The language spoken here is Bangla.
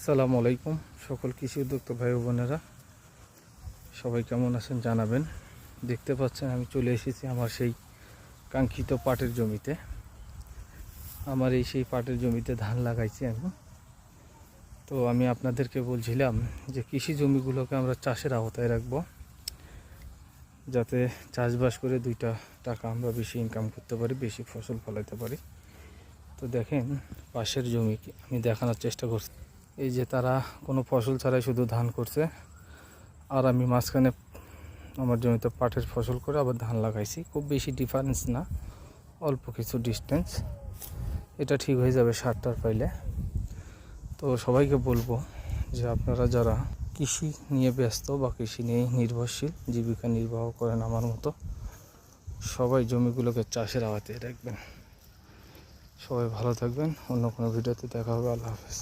আসসালামু আলাইকুম সকল কৃষি উদ্যোক্তা ভাই ও বোনেরা, সবাই কেমন আছেন জানাবেন। দেখতে পাচ্ছেন আমি চলে এসেছি আমার সেই কাঙ্ক্ষিত পাটের জমিতে। আমার সেই পাটের জমিতে ধান লাগাইছি আমি। তো আমি আপনাদেরকে বলছিলাম যে কৃষি জমিগুলোকে আমরা চাষের আওতায় রাখবো, যাতে চাষবাস করে দুইটা টাকা আমরা বেশি ইনকাম করতে পারি, বেশি ফসল ফলাতে পারি। তো দেখেন পাশের জমি আমি দেখানোর চেষ্টা করছি। এই যে তারা কোনো ফসল ছাড়াই শুধু ধান করছে, আর আমি মাঝখানে আমার জমিতে পাটের ফসল করে আবার ধান লাগাইছি। খুব বেশি ডিফারেন্স না, অল্প কিছু ডিস্টেন্স। এটা ঠিক হয়ে যাবে সারটার পাইলে। তো সবাইকে বলবো যে আপনারা যারা কৃষি নিয়ে ব্যস্ত বা কৃষি নিয়ে নির্ভরশীল, জীবিকা নির্বাহ করেন আমার মতো, সবাই জমিগুলোকে চাষের আওতায় রাখবেন। সবাই ভালো থাকবেন। অন্য কোনো ভিডিওতে দেখা হবে। আল্লাহ হাফেজ।